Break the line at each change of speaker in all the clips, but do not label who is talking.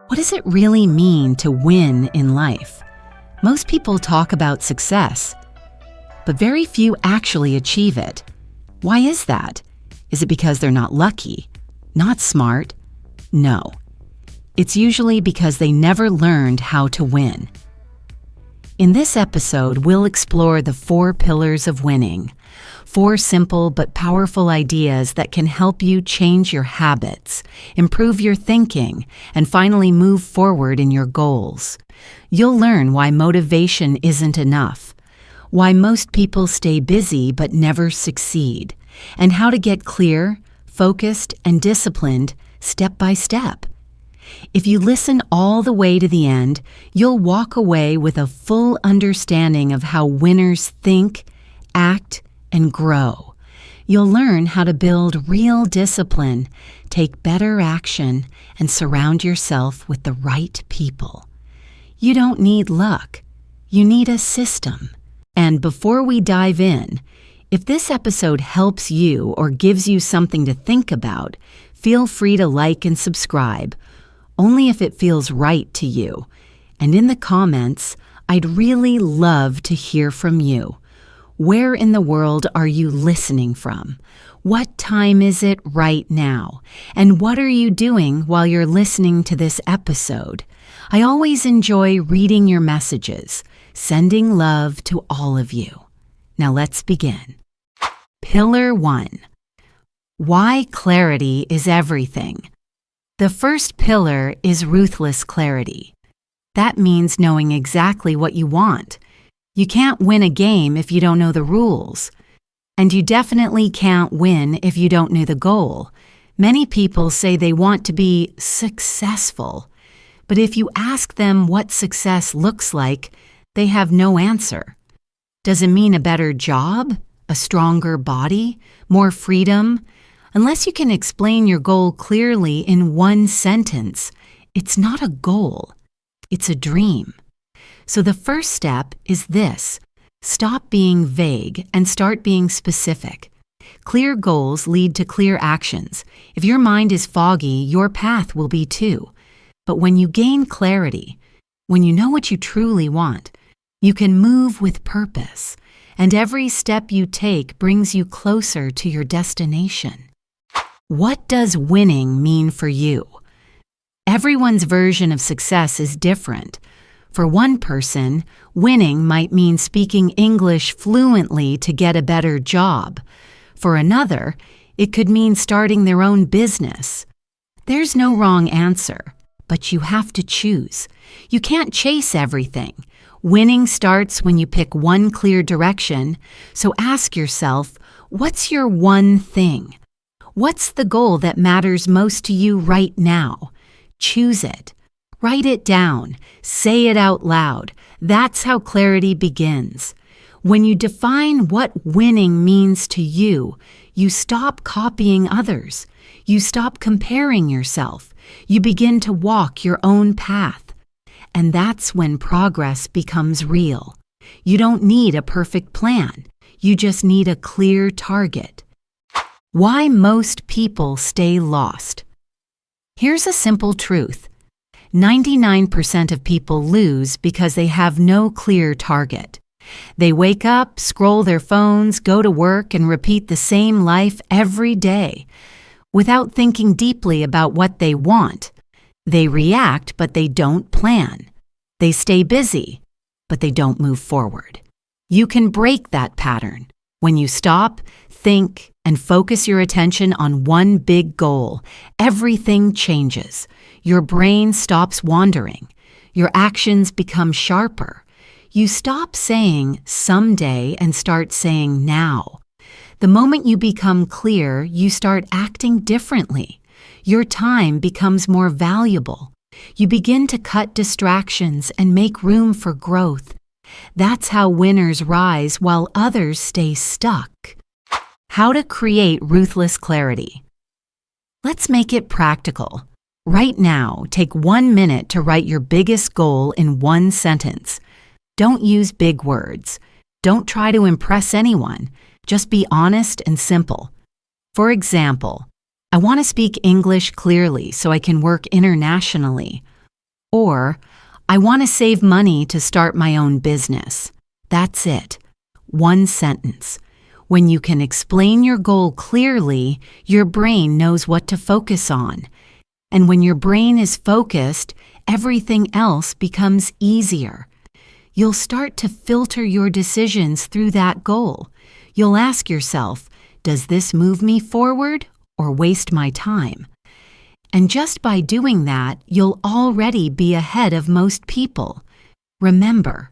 What does it really mean to win in life? Most people talk about success, but very few actually achieve it. Why is that? Is it because they're not lucky? Not smart? No. It's usually because they never learned how to win. In this episode, we'll explore the 4 pillars of winning. 4 simple but powerful ideas that can help you change your habits, improve your thinking, and finally move forward in your goals. You'll learn why motivation isn't enough, why most people stay busy but never succeed, and how to get clear, focused, and disciplined step by step. If you listen all the way to the end, you'll walk away with a full understanding of how winners think, act, and grow. You'll learn how to build real discipline, take better action, and surround yourself with the right people. You don't need luck. You need a system. And before we dive in, if this episode helps you or gives you something to think about, feel free to like and subscribe, only if it feels right to you. And in the comments, I'd really love to hear from you. Where in the world are you listening from? What time is it right now? And what are you doing while you're listening to this episode? I always enjoy reading your messages. Sending love to all of you. Now let's begin. Pillar 1. Why clarity is everything. The first pillar is ruthless clarity. That means knowing exactly what you want. You can't win a game if you don't know the rules. And you definitely can't win if you don't know the goal. Many people say they want to be successful. But if you ask them what success looks like, they have no answer. Does it mean a better job? A stronger body? More freedom? Unless you can explain your goal clearly in one sentence, it's not a goal. It's a dream. So the first step is this. Stop being vague and start being specific. Clear goals lead to clear actions. If your mind is foggy, your path will be too. But when you gain clarity, when you know what you truly want, you can move with purpose, and every step you take brings you closer to your destination. What does winning mean for you? Everyone's version of success is different. For one person, winning might mean speaking English fluently to get a better job. For another, it could mean starting their own business. There's no wrong answer, but you have to choose. You can't chase everything. Winning starts when you pick one clear direction, so ask yourself, what's your one thing? What's the goal that matters most to you right now? Choose it. Write it down. Say it out loud. That's how clarity begins. When you define what winning means to you, you stop copying others. You stop comparing yourself. You begin to walk your own path. And that's when progress becomes real. You don't need a perfect plan. You just need a clear target. Why most people stay lost. Here's a simple truth. 99% of people lose because they have no clear target. They wake up, scroll their phones, go to work, and repeat the same life every day without thinking deeply about what they want. They react, but they don't plan. They stay busy, but they don't move forward. You can break that pattern. When you stop, think, and focus your attention on one big goal, everything changes. Your brain stops wandering. Your actions become sharper. You stop saying someday and start saying now. The moment you become clear, you start acting differently. Your time becomes more valuable. You begin to cut distractions and make room for growth. That's how winners rise while others stay stuck. How to create ruthless clarity. Let's make it practical. Right now, take 1 minute to write your biggest goal in one sentence. Don't use big words. Don't try to impress anyone. Just be honest and simple. For example, I want to speak English clearly so I can work internationally. Or, I want to save money to start my own business. That's it. One sentence. When you can explain your goal clearly, your brain knows what to focus on. And when your brain is focused, everything else becomes easier. You'll start to filter your decisions through that goal. You'll ask yourself, does this move me forward or waste my time? And just by doing that, you'll already be ahead of most people. Remember,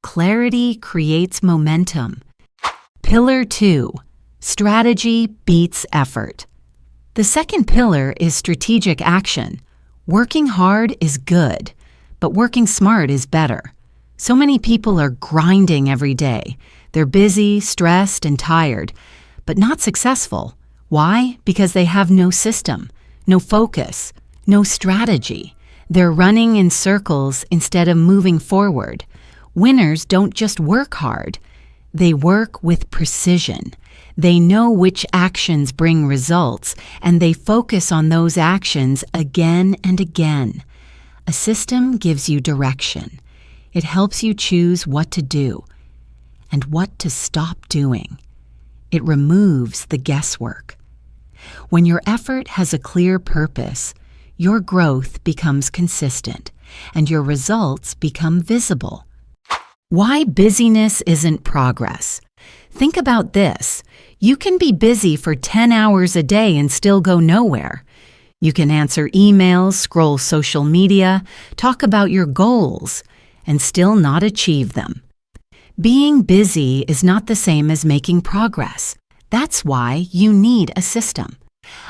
clarity creates momentum. Pillar 2, strategy beats effort. The second pillar is strategic action. Working hard is good, but working smart is better. So many people are grinding every day. They're busy, stressed, and tired, but not successful. Why? Because they have no system, no focus, no strategy. They're running in circles instead of moving forward. Winners don't just work hard. They work with precision. They know which actions bring results, and they focus on those actions again and again. A system gives you direction. It helps you choose what to do and what to stop doing. It removes the guesswork. When your effort has a clear purpose, your growth becomes consistent and your results become visible. Why busyness isn't progress? Think about this. You can be busy for 10 hours a day and still go nowhere. You can answer emails, scroll social media, talk about your goals, and still not achieve them. Being busy is not the same as making progress. That's why you need a system.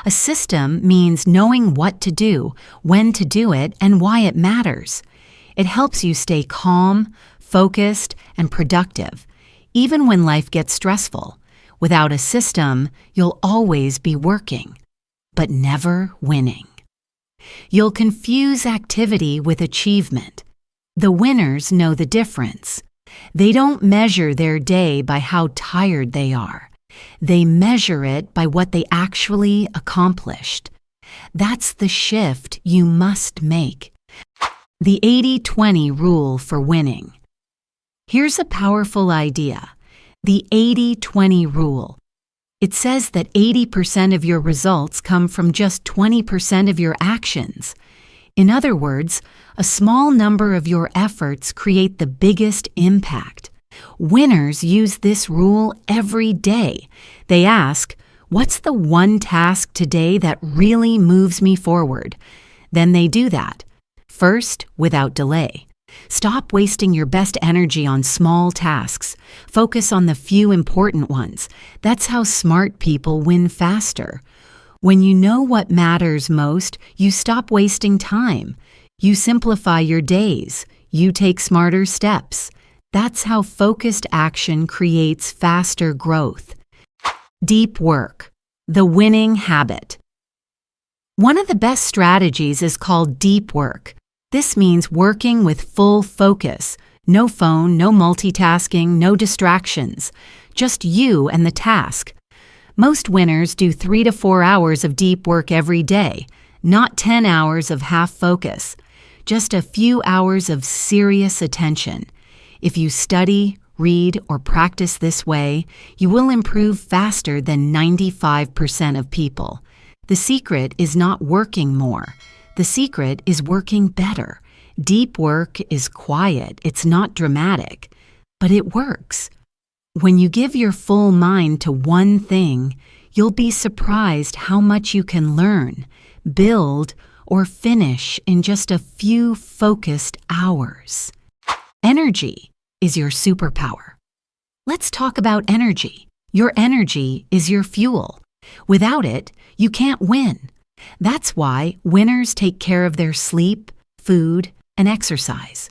A system means knowing what to do, when to do it, and why it matters. It helps you stay calm, focused, and productive, even when life gets stressful. Without a system, you'll always be working, but never winning. You'll confuse activity with achievement. The winners know the difference. They don't measure their day by how tired they are. They measure it by what they actually accomplished. That's the shift you must make. The 80-20 rule for winning. Here's a powerful idea. The 80-20 rule. It says that 80% of your results come from just 20% of your actions. In other words, a small number of your efforts create the biggest impact. Winners use this rule every day. They ask, what's the one task today that really moves me forward? Then they do that. First, without delay. Stop wasting your best energy on small tasks. Focus on the few important ones. That's how smart people win faster. When you know what matters most, you stop wasting time. You simplify your days. You take smarter steps. That's how focused action creates faster growth. Deep work, the winning habit. One of the best strategies is called deep work. This means working with full focus. No phone, no multitasking, no distractions. Just you and the task. Most winners do 3 to 4 hours of deep work every day, not 10 hours of half focus. Just a few hours of serious attention. If you study, read, or practice this way, you will improve faster than 95% of people. The secret is not working more. The secret is working better. Deep work is quiet. It's not dramatic, but it works. When you give your full mind to one thing, you'll be surprised how much you can learn, build, or finish in just a few focused hours. Energy is your superpower. Let's talk about energy. Your energy is your fuel. Without it, you can't win. That's why winners take care of their sleep, food, and exercise.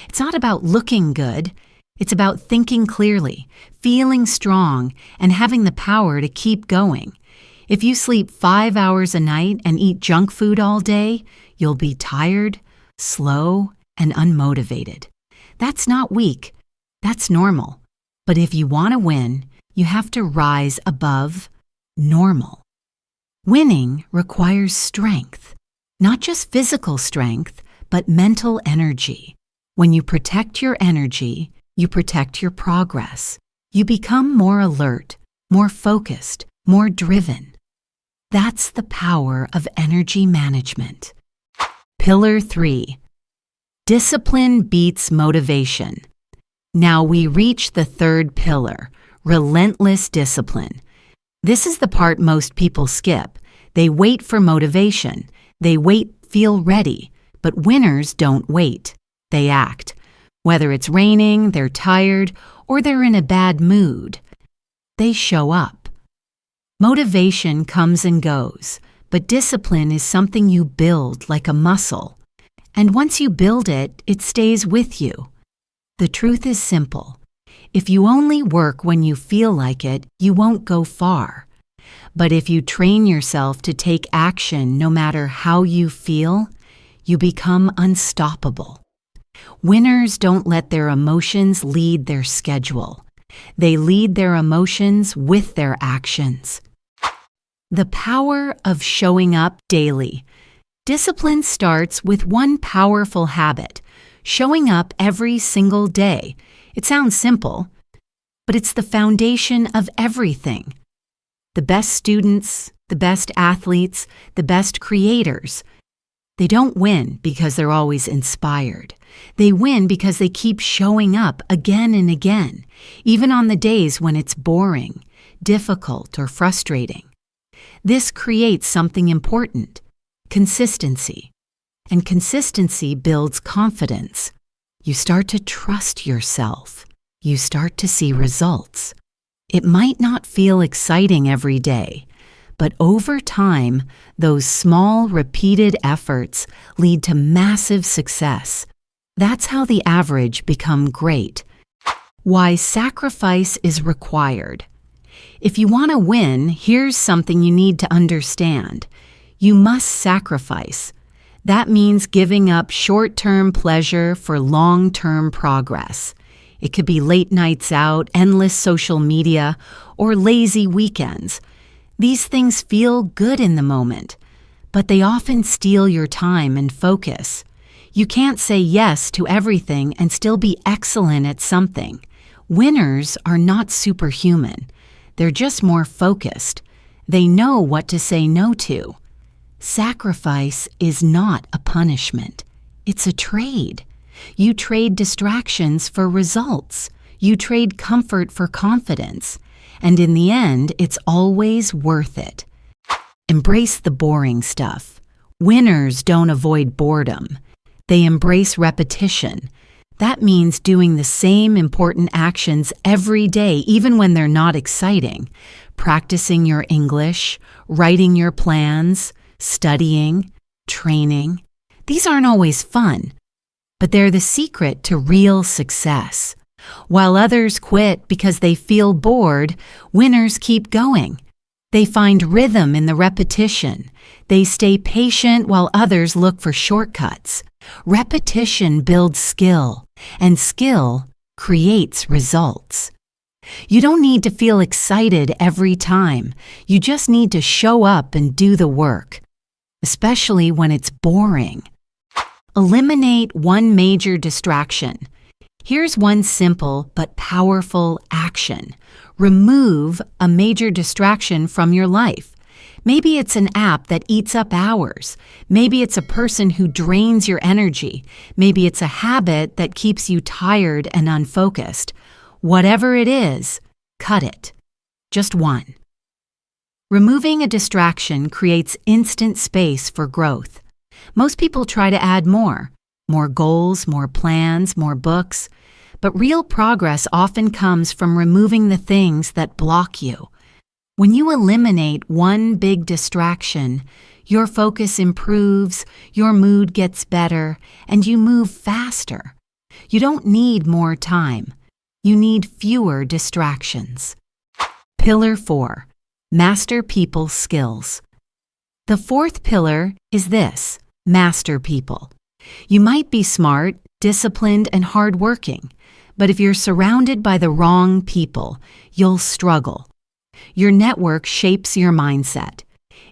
It's not about looking good. It's about thinking clearly, feeling strong, and having the power to keep going. If you sleep 5 hours a night and eat junk food all day, you'll be tired, slow, and unmotivated. That's not weak. That's normal. But if you want to win, you have to rise above normal. Winning requires strength, not just physical strength, but mental energy. When you protect your energy, you protect your progress. You become more alert, more focused, more driven. That's the power of energy management. Pillar 3. Discipline beats motivation. Now we reach the third pillar, relentless discipline. This is the part most people skip. They wait for motivation. They feel ready. But winners don't wait. They act. Whether it's raining, they're tired, or they're in a bad mood, they show up. Motivation comes and goes, but discipline is something you build like a muscle. And once you build it, it stays with you. The truth is simple. If you only work when you feel like it, you won't go far. But if you train yourself to take action no matter how you feel, you become unstoppable. Winners don't let their emotions lead their schedule. They lead their emotions with their actions. The power of showing up daily. Discipline starts with one powerful habit, showing up every single day. It sounds simple, but it's the foundation of everything. The best students, the best athletes, the best creators, they don't win because they're always inspired. They win because they keep showing up again and again, even on the days when it's boring, difficult, or frustrating. This creates something important, consistency. And consistency builds confidence. You start to trust yourself. You start to see results. It might not feel exciting every day, but over time, those small, repeated efforts lead to massive success. That's how the average become great. Why sacrifice is required. If you want to win, here's something you need to understand. You must sacrifice. That means giving up short-term pleasure for long-term progress. It could be late nights out, endless social media, or lazy weekends. These things feel good in the moment, but they often steal your time and focus. You can't say yes to everything and still be excellent at something. Winners are not superhuman. They're just more focused. They know what to say no to. Sacrifice is not a punishment. It's a trade. You trade distractions for results. You trade comfort for confidence. And in the end, it's always worth it. Embrace the boring stuff. Winners don't avoid boredom. They embrace repetition. That means doing the same important actions every day, even when they're not exciting. Practicing your English, writing your plans, studying, training. These aren't always fun, but they're the secret to real success. While others quit because they feel bored, winners keep going. They find rhythm in the repetition. They stay patient while others look for shortcuts. Repetition builds skill, and skill creates results. You don't need to feel excited every time. You just need to show up and do the work, especially when it's boring. Eliminate one major distraction. Here's one simple but powerful action. Remove a major distraction from your life. Maybe it's an app that eats up hours. Maybe it's a person who drains your energy. Maybe it's a habit that keeps you tired and unfocused. Whatever it is, cut it. Just one. Removing a distraction creates instant space for growth. Most people try to add more goals, more plans, more books. But real progress often comes from removing the things that block you. When you eliminate one big distraction, your focus improves, your mood gets better, and you move faster. You don't need more time. You need fewer distractions. Pillar 4. Master people skills. The fourth pillar is this: master people. You might be smart, disciplined, and hardworking, but if you're surrounded by the wrong people, you'll struggle. Your network shapes your mindset.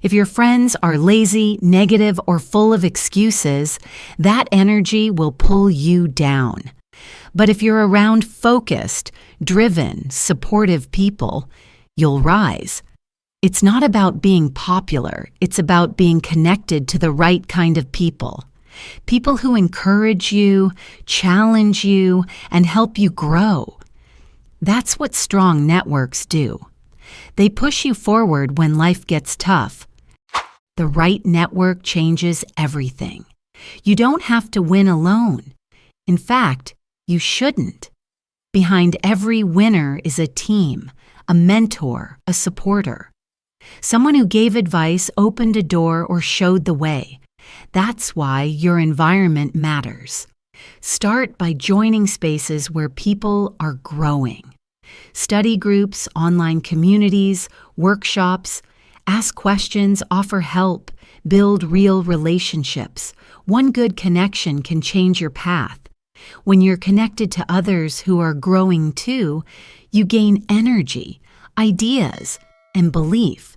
If your friends are lazy, negative, or full of excuses, that energy will pull you down. But if you're around focused, driven, supportive people, you'll rise. It's not about being popular, it's about being connected to the right kind of people. People who encourage you, challenge you, and help you grow. That's what strong networks do. They push you forward when life gets tough. The right network changes everything. You don't have to win alone. In fact, you shouldn't. Behind every winner is a team, a mentor, a supporter. Someone who gave advice, opened a door, or showed the way. That's why your environment matters. Start by joining spaces where people are growing. Study groups, online communities, workshops. Ask questions, offer help, build real relationships. One good connection can change your path. When you're connected to others who are growing too, you gain energy, ideas, and belief.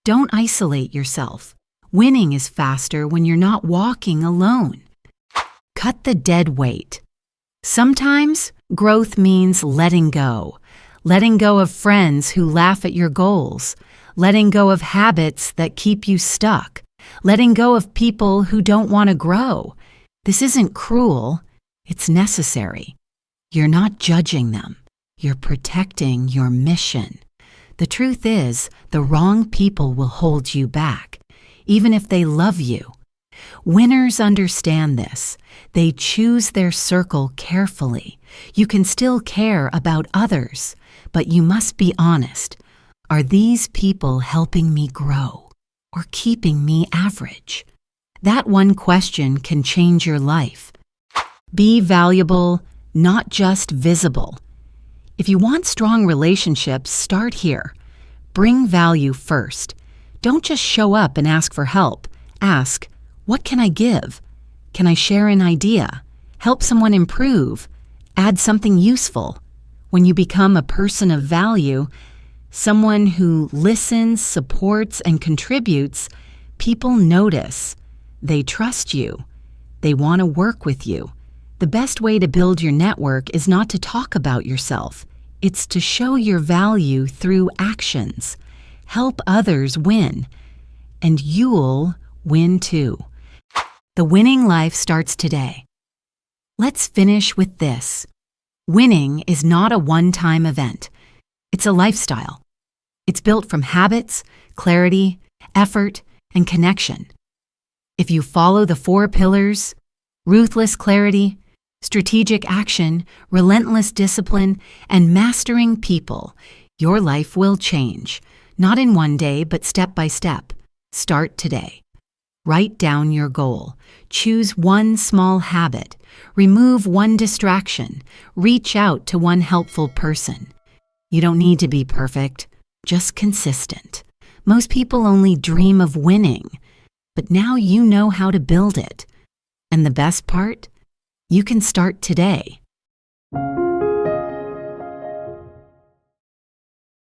Don't isolate yourself. Winning is faster when you're not walking alone. Cut the dead weight. Sometimes growth means letting go. Letting go of friends who laugh at your goals. Letting go of habits that keep you stuck. Letting go of people who don't want to grow. This isn't cruel. It's necessary. You're not judging them. You're protecting your mission. The truth is, the wrong people will hold you back, even if they love you. Winners understand this. They choose their circle carefully. You can still care about others, but you must be honest. Are these people helping me grow or keeping me average? That one question can change your life. Be valuable, not just visible. If you want strong relationships, start here. Bring value first. Don't just show up and ask for help. Ask, what can I give? Can I share an idea? Help someone improve? Add something useful? When you become a person of value, someone who listens, supports, and contributes, people notice. They trust you. They want to work with you. The best way to build your network is not to talk about yourself. It's to show your value through actions. Help others win, and you'll win too. The winning life starts today. Let's finish with this. Winning is not a one-time event. It's a lifestyle. It's built from habits, clarity, effort, and connection. If you follow the 4 pillars, ruthless clarity, strategic action, relentless discipline, and mastering people, your life will change. Not in one day, but step by step. Start today. Write down your goal. Choose one small habit. Remove one distraction. Reach out to one helpful person. You don't need to be perfect, just consistent. Most people only dream of winning, but now you know how to build it. And the best part? You can start today.